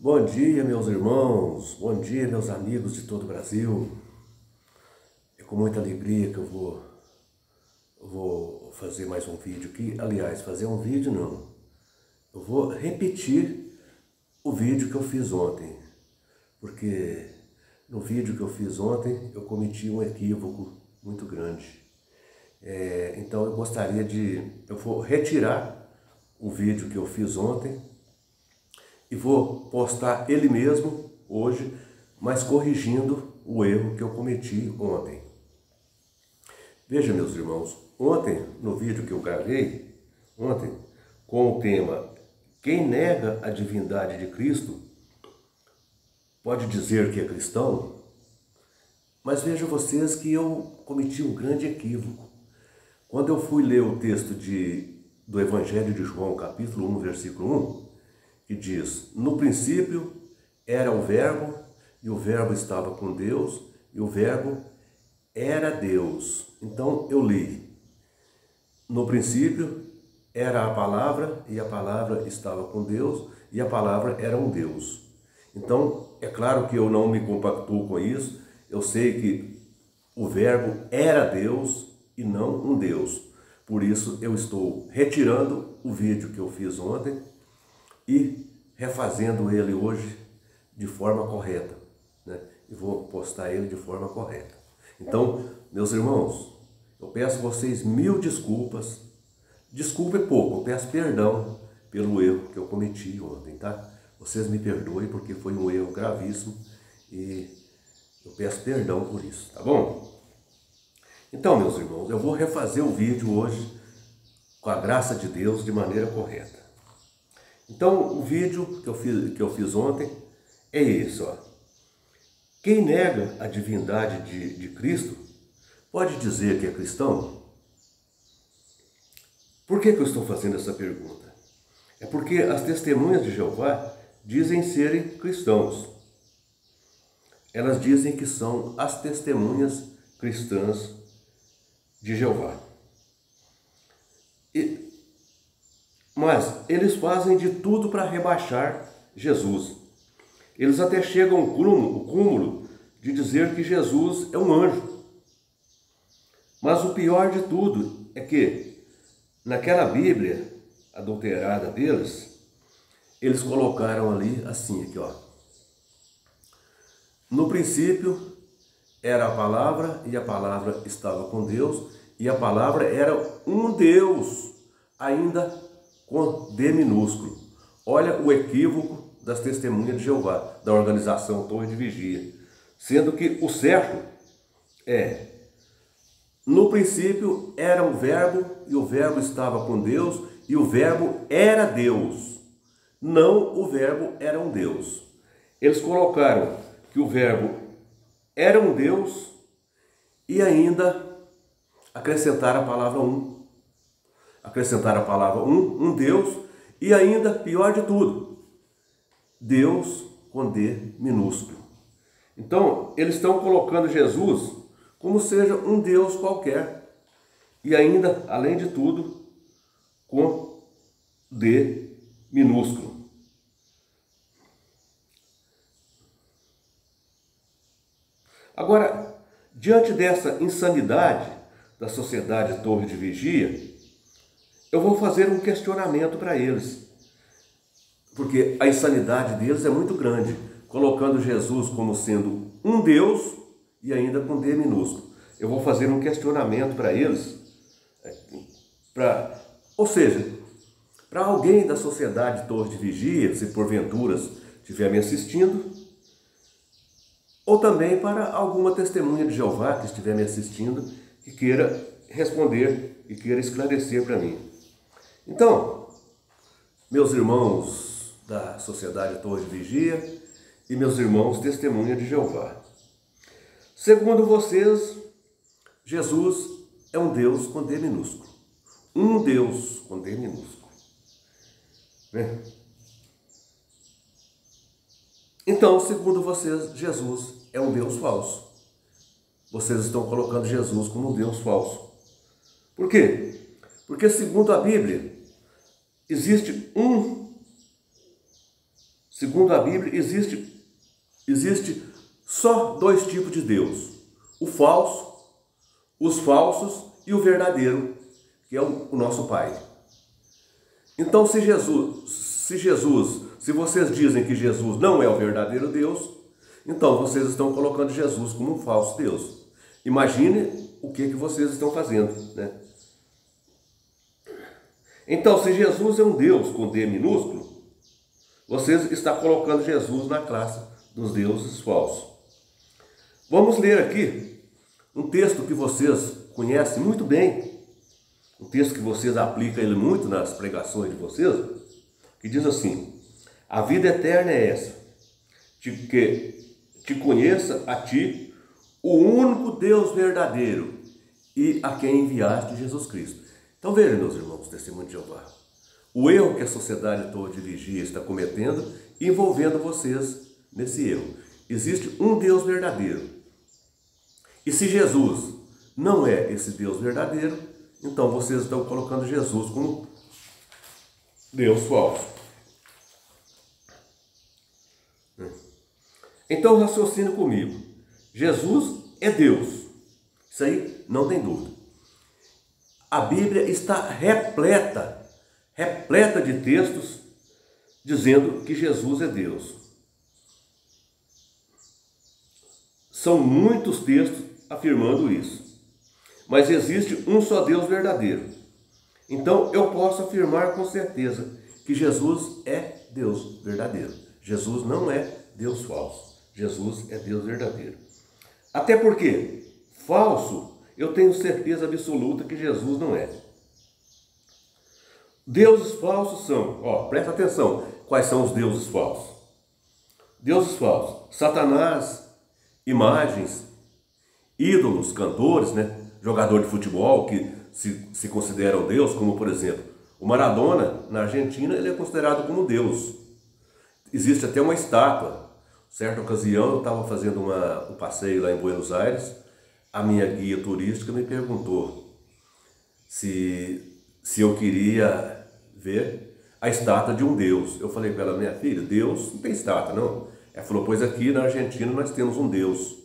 Bom dia, meus irmãos, bom dia, meus amigos de todo o Brasil. É com muita alegria que eu vou fazer mais um vídeo aqui. Aliás, fazer um vídeo não, eu vou repetir o vídeo que eu fiz ontem, porque no vídeo que eu fiz ontem eu cometi um equívoco muito grande. Então eu vou retirar o vídeo que eu fiz ontem e vou postar ele mesmo hoje, mas corrigindo o erro que eu cometi ontem. Veja, meus irmãos, ontem, no vídeo que eu gravei, ontem, com o tema "Quem nega a divindade de Cristo pode dizer que é cristão?", mas vejam vocês que eu cometi um grande equívoco. Quando eu fui ler o texto do Evangelho de João, capítulo 1, versículo 1, que diz: "No princípio era o Verbo, e o Verbo estava com Deus, e o Verbo era Deus." Então eu li: "No princípio era a palavra, e a palavra estava com Deus, e a palavra era um Deus." Então, é claro que eu não me compactuo com isso. Eu sei que o Verbo era Deus e não um Deus. Por isso eu estou retirando o vídeo que eu fiz ontem e refazendo ele hoje de forma correta, né? E vou postar ele de forma correta. Então, meus irmãos, eu peço a vocês 1000 desculpas. Desculpa é pouco, eu peço perdão pelo erro que eu cometi ontem, tá? Vocês me perdoem porque foi um erro gravíssimo e eu peço perdão por isso, tá bom? Então, meus irmãos, eu vou refazer o vídeo hoje com a graça de Deus de maneira correta. Então, o vídeo que eu fiz ontem é esse, ó. Quem nega a divindade de Cristo pode dizer que é cristão? Por que eu estou fazendo essa pergunta? É porque as testemunhas de Jeová dizem serem cristãos. Elas dizem que são as testemunhas cristãs de Jeová. Mas eles fazem de tudo para rebaixar Jesus. Eles até chegam ao cúmulo de dizer que Jesus é um anjo. Mas o pior de tudo é que naquela Bíblia adulterada deles, eles colocaram ali assim, aqui, ó: "No princípio era a palavra, e a palavra estava com Deus, e a palavra era um Deus", ainda com D minúsculo. Olha o equívoco das testemunhas de Jeová, da organização Torre de Vigia. Sendo que o certo é: "No princípio era o Verbo, e o Verbo estava com Deus, e o Verbo era Deus." Não, o Verbo era um Deus. Eles colocaram que o Verbo era um Deus e ainda acrescentaram a palavra um. Acrescentaram a palavra um Deus, e ainda, pior de tudo, Deus com D minúsculo. Então, eles estão colocando Jesus como seja um Deus qualquer, e ainda, além de tudo, com D minúsculo. Agora, diante dessa insanidade da sociedade Torre de Vigia, eu vou fazer um questionamento para eles, porque a insanidade deles é muito grande, colocando Jesus como sendo um Deus e ainda com D minúsculo. Eu vou fazer um questionamento para eles, ou seja, para alguém da sociedade Torre de Vigia, se porventura estiver me assistindo, ou também para alguma testemunha de Jeová que estiver me assistindo, que queira responder e queira esclarecer para mim. Então, meus irmãos da Sociedade Torre de Vigia e meus irmãos testemunha de Jeová, segundo vocês, Jesus é um Deus com D minúsculo. Um Deus com D minúsculo, né? Então, segundo vocês, Jesus é um Deus falso. Vocês estão colocando Jesus como um Deus falso. Por quê? Porque, segundo a Bíblia, existe um segundo a Bíblia, existe só dois tipos de Deus: o falso, os falsos e o verdadeiro, que é o nosso Pai. Então, se vocês dizem que Jesus não é o verdadeiro Deus, então vocês estão colocando Jesus como um falso Deus. Imagine o que vocês estão fazendo, né? Então, se Jesus é um Deus com D minúsculo, vocês estão colocando Jesus na classe dos deuses falsos. Vamos ler aqui um texto que vocês conhecem muito bem, um texto que vocês aplicam ele muito nas pregações de vocês, que diz assim: a vida eterna é essa, que te conheça a ti, o único Deus verdadeiro, e a quem enviaste Jesus Cristo. Então vejam, meus irmãos, testemunho de Jeová, o erro que a sociedade toda de vigia está cometendo, envolvendo vocês nesse erro. Existe um Deus verdadeiro. E se Jesus não é esse Deus verdadeiro, então vocês estão colocando Jesus como Deus falso. Então raciocine comigo. Jesus é Deus. Isso aí não tem dúvida. A Bíblia está repleta de textos dizendo que Jesus é Deus. São muitos textos afirmando isso. Mas existe um só Deus verdadeiro. Então eu posso afirmar com certeza que Jesus é Deus verdadeiro. Jesus não é Deus falso. Jesus é Deus verdadeiro. Até porque falso, eu tenho certeza absoluta que Jesus não é. Deuses falsos são, presta atenção, quais são os deuses falsos? Deuses falsos: Satanás, imagens, ídolos, cantores, né? Jogador de futebol que se consideram Deus, como por exemplo, o Maradona, na Argentina, ele é considerado como Deus. Existe até uma estátua. Certa ocasião eu estava fazendo um passeio lá em Buenos Aires, a minha guia turística me perguntou se eu queria ver a estátua de um Deus. Eu falei para ela: minha filha, Deus não tem estátua, não. Ela falou: pois aqui na Argentina nós temos um Deus.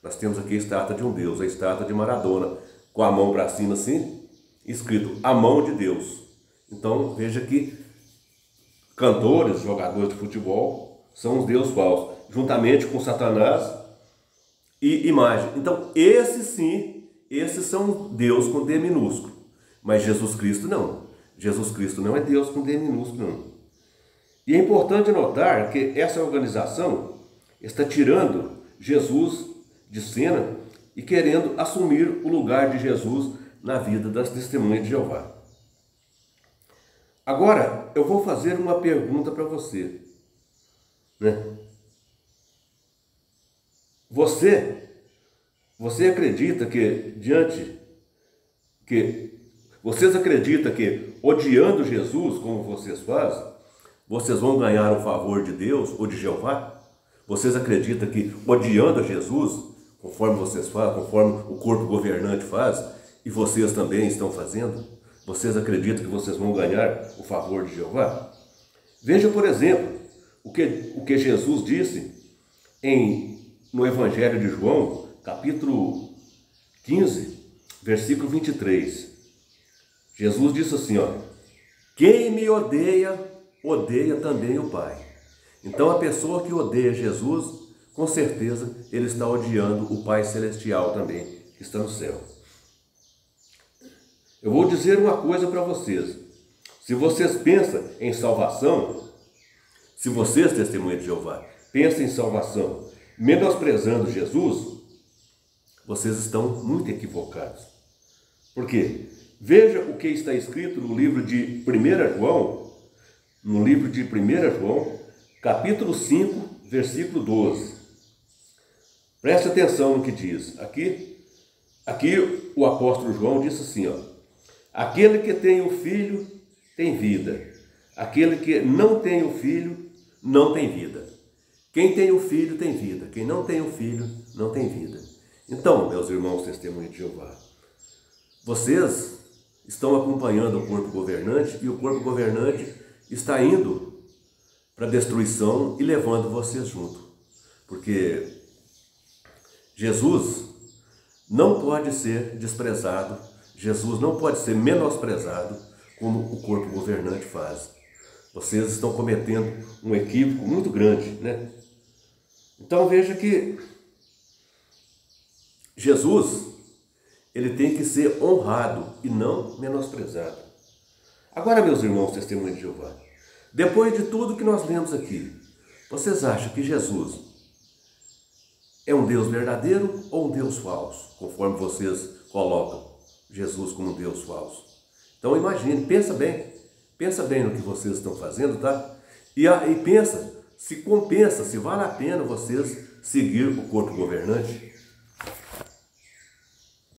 Nós temos aqui a estátua de um Deus, a estátua de Maradona, com a mão para cima assim, escrito a mão de Deus. Então veja que cantores, jogadores de futebol são os deuses falsos, juntamente com Satanás e imagem. Então esses sim, esses são Deus com D minúsculo. Mas Jesus Cristo não. Jesus Cristo não é Deus com D minúsculo, não. E é importante notar que essa organização está tirando Jesus de cena e querendo assumir o lugar de Jesus na vida das testemunhas de Jeová. Agora, eu vou fazer uma pergunta para você, né? Você acredita vocês acreditam que odiando Jesus, como vocês fazem, vocês vão ganhar o favor de Deus ou de Jeová? Vocês acreditam que odiando a Jesus, conforme vocês fazem, conforme o corpo governante faz, e vocês também estão fazendo, vocês acreditam que vocês vão ganhar o favor de Jeová? Veja, por exemplo, o que Jesus disse no Evangelho de João, capítulo 15, versículo 23. Jesus disse assim, quem me odeia, odeia também o Pai. Então a pessoa que odeia Jesus, com certeza ele está odiando o Pai Celestial também, que está no céu. Eu vou dizer uma coisa para vocês. Se vocês pensam em salvação, se vocês, testemunhas de Jeová, pensam em salvação menosprezando Jesus, vocês estão muito equivocados. Por quê? Veja o que está escrito no livro de 1 João, capítulo 5, versículo 12. Preste atenção no que diz. Aqui o apóstolo João disse assim, aquele que tem o Filho tem vida. Aquele que não tem o Filho não tem vida. Quem tem o Filho tem vida. Quem não tem o Filho não tem vida. Então, meus irmãos testemunhos de Jeová, vocês estão acompanhando o corpo governante e o corpo governante está indo para destruição e levando vocês junto. Porque Jesus não pode ser desprezado, Jesus não pode ser menosprezado como o corpo governante faz. Vocês estão cometendo um equívoco muito grande, né? Então veja que Jesus, ele tem que ser honrado e não menosprezado. Agora, meus irmãos, testemunhos de Jeová, depois de tudo que nós lemos aqui, vocês acham que Jesus é um Deus verdadeiro ou um Deus falso, conforme vocês colocam Jesus como um Deus falso? Então imagine, pensa bem no que vocês estão fazendo, tá? E pensa se compensa, se vale a pena vocês seguir o corpo governante.